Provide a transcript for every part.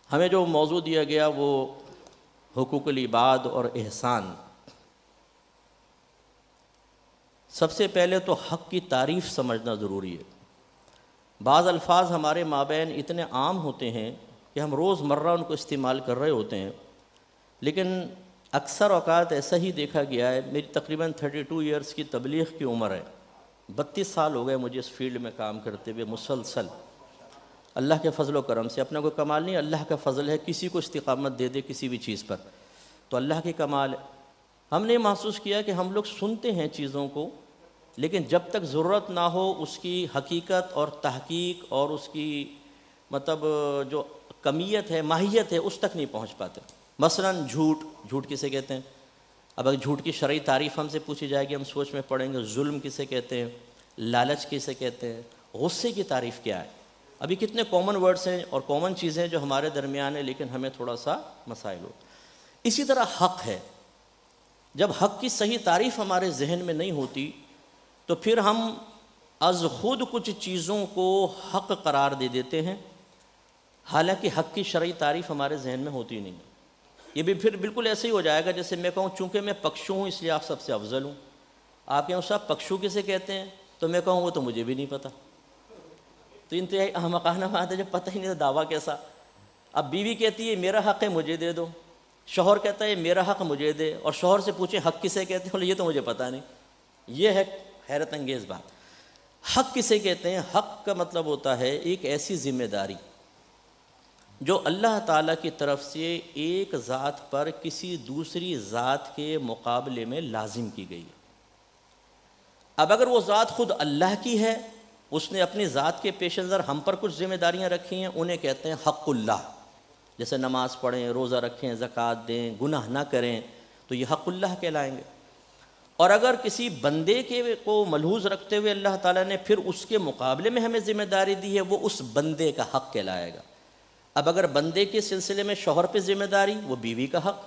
ہمیں جو موضوع دیا گیا وہ حقوق العباد اور احسان۔ سب سے پہلے تو حق کی تعریف سمجھنا ضروری ہے۔ بعض الفاظ ہمارے مابین اتنے عام ہوتے ہیں کہ ہم روز مرہ ان کو استعمال کر رہے ہوتے ہیں، لیکن اکثر اوقات ایسا ہی دیکھا گیا ہے۔ میری تقریباً 32 ایئرس کی تبلیغ کی عمر ہے، 32 سال ہو گئے مجھے اس فیلڈ میں کام کرتے ہوئے مسلسل۔ اللہ کے فضل و کرم سے، اپنا کوئی کمال نہیں، اللہ کا فضل ہے، کسی کو استقامت دے دے کسی بھی چیز پر تو اللہ کی کمال ہے۔ ہم نے محسوس کیا کہ ہم لوگ سنتے ہیں چیزوں کو، لیکن جب تک ضرورت نہ ہو اس کی حقیقت اور تحقیق اور اس کی مطلب جو کمیت ہے، ماہیت ہے، اس تک نہیں پہنچ پاتے۔ مثلاً جھوٹ کسے کہتے ہیں؟ اب اگر جھوٹ کی شرعی تعریف ہم سے پوچھی جائے گی ہم سوچ میں پڑیں گے۔ ظلم کسے کہتے ہیں؟ لالچ کسے کہتے ہیں؟ غصے کی تعریف کیا ہے؟ ابھی کتنے کامن ورڈز ہیں اور کامن چیزیں جو ہمارے درمیان ہیں، لیکن ہمیں تھوڑا سا مسائل ہو۔ اسی طرح حق ہے، جب حق کی صحیح تعریف ہمارے ذہن میں نہیں ہوتی تو پھر ہم از خود کچھ چیزوں کو حق قرار دے دیتے ہیں، حالانکہ حق کی شرعی تعریف ہمارے ذہن میں ہوتی نہیں۔ یہ بھی پھر بالکل ایسے ہی ہو جائے گا جیسے میں کہوں چونکہ میں پکشو ہوں اس لیے آپ سب سے افضل ہوں۔ آپ کہیں صاحب پکشو کسے کہتے ہیں؟ تو میں کہوں وہ تو مجھے بھی نہیں پتہ۔ تو انتہائی احمقانہ بات ہے جب پتہ ہی نہیں تو دعویٰ کیسا؟ اب بیوی کہتی ہے میرا حق ہے مجھے دے دو، شوہر کہتا ہے میرا حق مجھے دے، اور شوہر سے پوچھیں حق کسے کہتے ہیں؟ بولے یہ تو مجھے پتہ نہیں۔ یہ ہے حیرت انگیز بات۔ حق کسے کہتے ہیں؟ حق کا مطلب ہوتا ہے ایک ایسی ذمہ داری جو اللہ تعالیٰ کی طرف سے ایک ذات پر کسی دوسری ذات کے مقابلے میں لازم کی گئی ہے۔ اب اگر وہ ذات خود اللہ کی ہے، اس نے اپنی ذات کے پیش نظر ہم پر کچھ ذمہ داریاں رکھی ہیں، انہیں کہتے ہیں حق اللہ۔ جیسے نماز پڑھیں، روزہ رکھیں، زکوٰۃ دیں، گناہ نہ کریں، تو یہ حق اللہ کہلائیں گے۔ اور اگر کسی بندے کو ملحوظ رکھتے ہوئے اللہ تعالیٰ نے پھر اس کے مقابلے میں ہمیں ذمہ داری دی ہے، وہ اس بندے کا حق کہلائے گا۔ اب اگر بندے کے سلسلے میں شوہر پہ ذمہ داری، وہ بیوی کا حق۔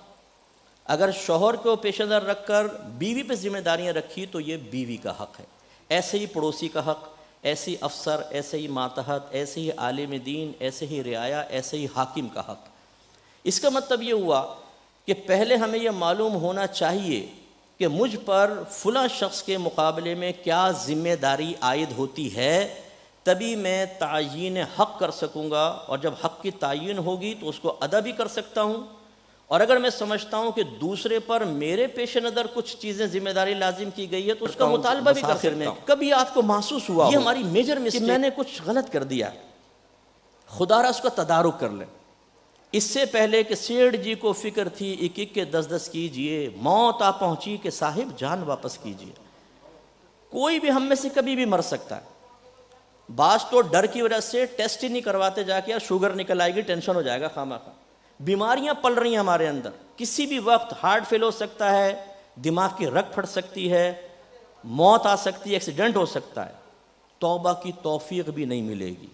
اگر شوہر کو پیش نظر رکھ کر بیوی پہ ذمہ داریاں رکھی تو یہ بیوی کا حق ہے۔ ایسے ہی پڑوسی کا حق، ایسے ہی افسر، ایسے ہی ماتحت، ایسے ہی عالم دین، ایسے ہی رعایا، ایسے ہی حاکم کا حق۔ اس کا مطلب یہ ہوا کہ پہلے ہمیں یہ معلوم ہونا چاہیے کہ مجھ پر فلاں شخص کے مقابلے میں کیا ذمہ داری عائد ہوتی ہے، تبھی میں تعیین حق کر سکوں گا، اور جب حق کی تعین ہوگی تو اس کو ادا بھی کر سکتا ہوں۔ اور اگر میں سمجھتا ہوں کہ دوسرے پر میرے پیش نظر کچھ چیزیں ذمہ داری لازم کی گئی ہے تو اس کا مطالبہ بھی کر سکتا ہوں۔ کبھی آپ کو محسوس ہوا یہ ہماری میجر مسٹیک کہ میں نے کچھ غلط کر دیا، خدا را اس کا تدارک کر لیں۔ اس سے پہلے کہ سیٹھ جی کو فکر تھی 1-1 کے 10-10 کیجئے، موت آ پہنچی کہ صاحب جان واپس کیجئے۔ کوئی بھی ہم میں سے کبھی بھی مر سکتا ہے۔ بعض تو ڈر کی وجہ سے ٹیسٹ ہی نہیں کرواتے، جا کے شوگر نکل آئے گی، ٹینشن ہو جائے گا خواہ۔ بیماریاں پل رہی ہیں ہمارے اندر، کسی بھی وقت ہارٹ فیل ہو سکتا ہے، دماغ کی رگ پھٹ سکتی ہے، موت آ سکتی ہے، ایکسیڈنٹ ہو سکتا ہے۔ توبہ کی توفیق بھی نہیں ملے گی۔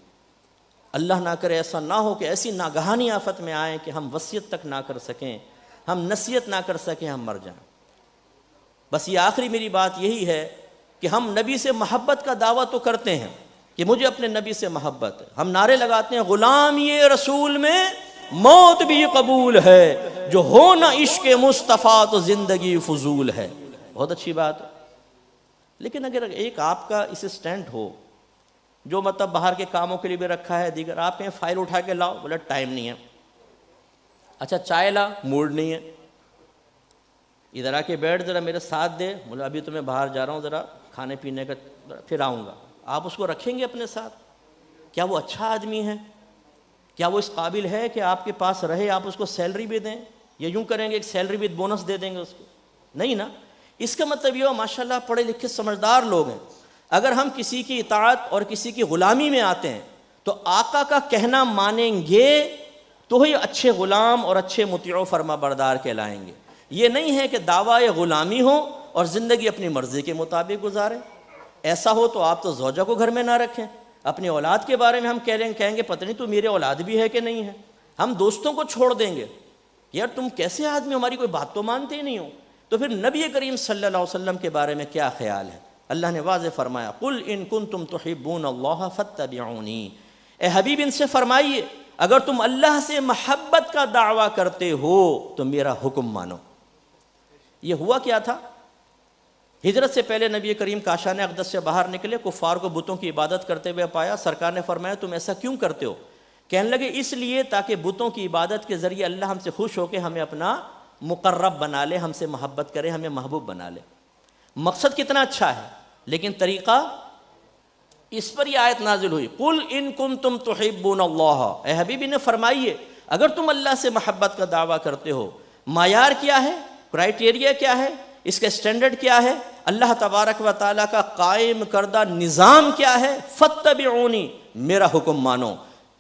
اللہ نہ کرے ایسا نہ ہو کہ ایسی ناگہانی آفت میں آئیں کہ ہم وصیت تک نہ کر سکیں، ہم نصیحت نہ کر سکیں، ہم مر جائیں۔ بس یہ آخری میری بات یہی ہے کہ ہم نبی سے محبت کا دعویٰ تو کرتے ہیں کہ مجھے اپنے نبی سے محبت ہے، ہم نعرے لگاتے ہیں غلامی رسول میں موت بھی قبول ہے، جو ہو نہ عشق مصطفیٰ تو زندگی فضول ہے۔ بہت اچھی بات ہے، لیکن اگر ایک آپ کا اس اسٹینڈ ہو جو مطلب باہر کے کاموں کے لیے بھی رکھا ہے، دیگر آپ کہیں فائل اٹھا کے لاؤ، بولے ٹائم نہیں ہے، اچھا چائے لا، موڈ نہیں ہے، ادھر آ کے بیٹھ ذرا میرے ساتھ دے، بولے ابھی تو میں باہر جا رہا ہوں ذرا کھانے پینے کا، پھر آؤں گا۔ آپ اس کو رکھیں گے اپنے ساتھ؟ کیا وہ اچھا آدمی ہے؟ کیا وہ اس قابل ہے کہ آپ کے پاس رہے، آپ اس کو سیلری بھی دیں، یا یوں کریں گے ایک سیلری وتھ بونس دے دیں گے اس کو؟ نہیں نا۔ اس کا مطلب یہ ہو ماشاءاللہ پڑھے لکھے سمجھدار لوگ ہیں، اگر ہم کسی کی اطاعت اور کسی کی غلامی میں آتے ہیں تو آقا کا کہنا مانیں گے تو ہی اچھے غلام اور اچھے مطیع و فرما بردار کہلائیں گے۔ یہ نہیں ہے کہ دعویٰ غلامی ہو اور زندگی اپنی مرضی کے مطابق گزاریں۔ ایسا ہو تو آپ تو زوجہ کو گھر میں نہ رکھیں۔ اپنی اولاد کے بارے میں ہم کہیں گے پتہ نہیں تو میرے اولاد بھی ہے کہ نہیں ہے۔ ہم دوستوں کو چھوڑ دیں گے، یار تم کیسے آدمی، ہماری کوئی بات تو مانتے ہی نہیں ہو۔ تو پھر نبی کریم صلی اللہ علیہ وسلم کے بارے میں کیا خیال ہے؟ اللہ نے واضح فرمایا قل ان کنتم تحبون اللہ فاتبعونی، اے حبیب ان سے فرمائیے اگر تم اللہ سے محبت کا دعویٰ کرتے ہو تو میرا حکم مانو۔ یہ ہوا کیا تھا؟ ہجرت سے پہلے نبی کریم کاشان اقدس سے باہر نکلے، کفار کو بتوں کی عبادت کرتے ہوئے پایا۔ سرکار نے فرمایا تم ایسا کیوں کرتے ہو؟ کہنے لگے اس لیے تاکہ بتوں کی عبادت کے ذریعے اللہ ہم سے خوش ہو کے ہمیں اپنا مقرب بنا لے، ہم سے محبت کرے، ہمیں محبوب بنا لے۔ مقصد کتنا اچھا ہے، لیکن طریقہ، اس پر یہ آیت نازل ہوئی، قُلْ إِن كُنتُمْ تُحِبُّونَ اللَّهَ، اے حبیبی نے فرمائیے اگر تم اللہ سے محبت کا دعویٰ کرتے ہو، معیار کیا ہے، کرائٹیریا کیا ہے، اس کا اسٹینڈرڈ کیا ہے، اللہ تبارک و تعالیٰ کا قائم کردہ نظام کیا ہے، فَاتَّبِعُونِی، میرا حکم مانو۔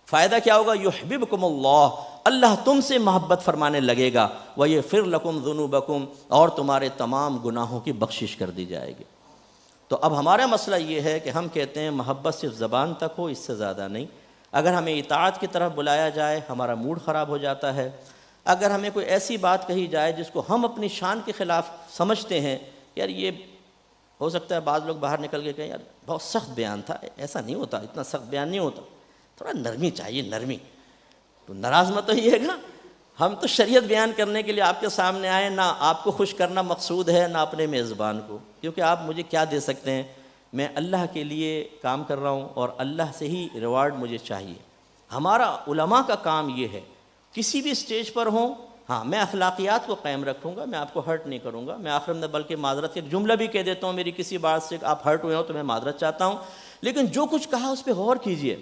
فائدہ کیا ہوگا؟ یحببکم اللہ، اللہ تم سے محبت فرمانے لگے گا، وَیغفر لَکُم ذُنُوبَکُم، اور تمہارے تمام گناہوں کی بخشش کر دی جائے گی۔ تو اب ہمارا مسئلہ یہ ہے کہ ہم کہتے ہیں محبت صرف زبان تک ہو، اس سے زیادہ نہیں۔ اگر ہمیں اطاعت کی طرف بلایا جائے ہمارا موڈ خراب ہو جاتا ہے، اگر ہمیں کوئی ایسی بات کہی جائے جس کو ہم اپنی شان کے خلاف سمجھتے ہیں، یار یہ ہو سکتا ہے بعض لوگ باہر نکل کے کہیں یار بہت سخت بیان تھا، ایسا نہیں ہوتا، اتنا سخت بیان نہیں ہوتا، تھوڑا نرمی چاہیے، نرمی۔ تو ناراض مت ہوئیے گا، ہم تو شریعت بیان کرنے کے لیے آپ کے سامنے آئے، نہ آپ کو خوش کرنا مقصود ہے نہ اپنے میزبان کو، کیونکہ آپ مجھے کیا دے سکتے ہیں؟ میں اللہ کے لیے کام کر رہا ہوں اور اللہ سے ہی ریوارڈ مجھے چاہیے۔ ہمارا علماء کا کام یہ ہے، کسی بھی سٹیج پر ہوں، ہاں میں اخلاقیات کو قائم رکھوں گا، میں آپ کو ہرٹ نہیں کروں گا، میں آخر میں بلکہ معذرت ایک جملہ بھی کہہ دیتا ہوں، میری کسی بات سے آپ ہرٹ ہوئے ہوں تو میں معذرت چاہتا ہوں، لیکن جو کچھ کہا اس پہ غور کیجئے۔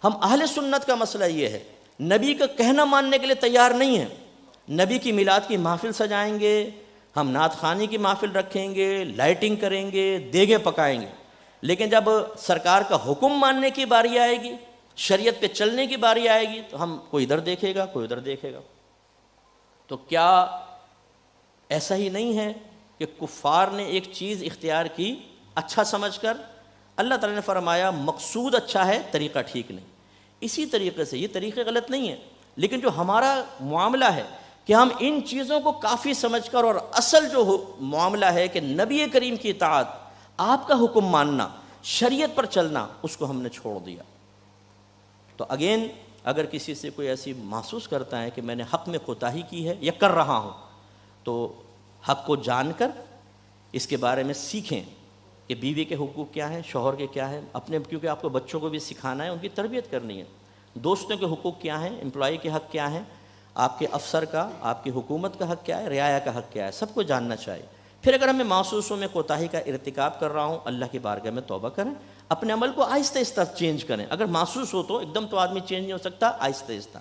ہم اہل سنت کا مسئلہ یہ ہے، نبی کا کہنا ماننے کے لیے تیار نہیں ہے۔ نبی کی میلاد کی محفل سجائیں گے، ہم نعت خوانی کی محفل رکھیں گے، لائٹنگ کریں گے، دیگیں پکائیں گے، لیکن جب سرکار کا حکم ماننے کی باری آئے گی، شریعت پہ چلنے کی باری آئے گی، تو ہم کوئی ادھر دیکھے گا، کوئی ادھر دیکھے گا۔ تو کیا ایسا ہی نہیں ہے کہ کفار نے ایک چیز اختیار کی اچھا سمجھ کر؟ اللہ تعالیٰ نے فرمایا مقصود اچھا ہے، طریقہ ٹھیک نہیں۔ اسی طریقے سے یہ طریقے غلط نہیں ہیں، لیکن جو ہمارا معاملہ ہے کہ ہم ان چیزوں کو کافی سمجھ کر، اور اصل جو معاملہ ہے کہ نبی کریم کی اطاعت، آپ کا حکم ماننا، شریعت پر چلنا، اس کو ہم نے چھوڑ دیا۔ تو اگین اگر کسی سے کوئی ایسی محسوس کرتا ہے کہ میں نے حق میں کوتاہی کی ہے یا کر رہا ہوں، تو حق کو جان کر اس کے بارے میں سیکھیں کہ بیوی کے حقوق کیا ہیں، شوہر کے کیا ہیں، اپنے، کیونکہ آپ کو بچوں کو بھی سکھانا ہے، ان کی تربیت کرنی ہے، دوستوں کے حقوق کیا ہیں، امپلائی کے حق کیا ہیں، آپ کے افسر کا، آپ کی حکومت کا حق کیا ہے، رعایا کا حق کیا ہے، سب کو جاننا چاہیے۔ پھر اگر ہمیں محسوس ہو میں کوتاہی کا ارتکاب کر رہا ہوں، اللہ کی بارگاہ میں توبہ کریں، اپنے عمل کو آہستہ آہستہ چینج کریں۔ اگر محسوس ہو تو ایک دم تو آدمی چینج نہیں ہو سکتا، آہستہ آہستہ۔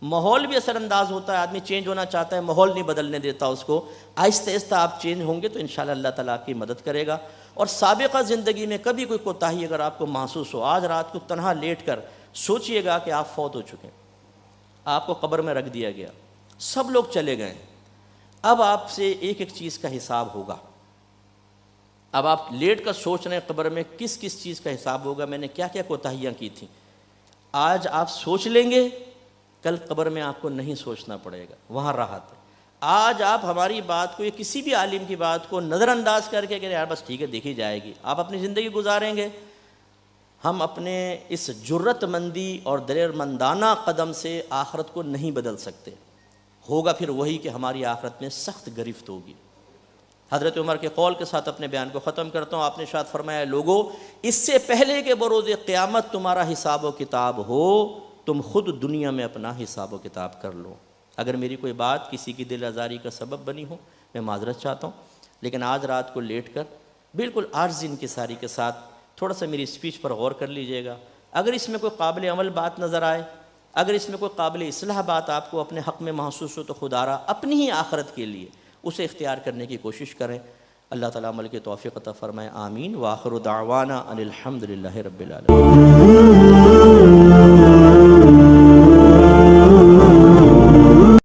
ماحول بھی اثر انداز ہوتا ہے، آدمی چینج ہونا چاہتا ہے، ماحول نہیں بدلنے دیتا اس کو، آہستہ آہستہ آپ چینج ہوں گے تو انشاءاللہ اللہ تعالیٰ آپ کی مدد کرے گا۔ اور سابقہ زندگی میں کبھی کوئی کوتاہی اگر آپ کو محسوس ہو، آج رات کو تنہا لیٹ کر سوچئے گا کہ آپ فوت ہو چکے ہیں، آپ کو قبر میں رکھ دیا گیا، سب لوگ چلے گئے، اب آپ سے ایک ایک چیز کا حساب ہوگا۔ اب آپ لیٹ کر سوچ رہے ہیں قبر میں کس کس چیز کا حساب ہوگا، میں نے کیا کیا کوتاہیاں کی تھیں۔ آج آپ سوچ لیں گے، کل قبر میں آپ کو نہیں سوچنا پڑے گا، وہاں راحت ہے۔ آج آپ ہماری بات کو یا کسی بھی عالم کی بات کو نظر انداز کر کے کہ یار بس ٹھیک ہے دیکھی جائے گی، آپ اپنی زندگی گزاریں گے۔ ہم اپنے اس جرت مندی اور دلیر مندانہ قدم سے آخرت کو نہیں بدل سکتے، ہوگا پھر وہی کہ ہماری آخرت میں سخت گرفت ہوگی۔ حضرت عمر کے قول کے ساتھ اپنے بیان کو ختم کرتا ہوں۔ آپ نے ارشاد فرمایا، لوگو اس سے پہلے کہ بروز قیامت تمہارا حساب و کتاب ہو، تم خود دنیا میں اپنا حساب و کتاب کر لو۔ اگر میری کوئی بات کسی کی دل آزاری کا سبب بنی ہو، میں معذرت چاہتا ہوں، لیکن آج رات کو لیٹ کر بالکل عاجزی انکساری کے ساتھ تھوڑا سا میری اسپیچ پر غور کر لیجئے گا۔ اگر اس میں کوئی قابل عمل بات نظر آئے، اگر اس میں کوئی قابل اصلاح بات آپ کو اپنے حق میں محسوس ہو، تو خدا را اپنی ہی آخرت کے لیے اسے اختیار کرنے کی کوشش کریں۔ اللہ تعالیٰ عمل کی توفیق عطا فرمائے، آمین۔ وآخر دعوانا ان الحمد للہ رب العالمین۔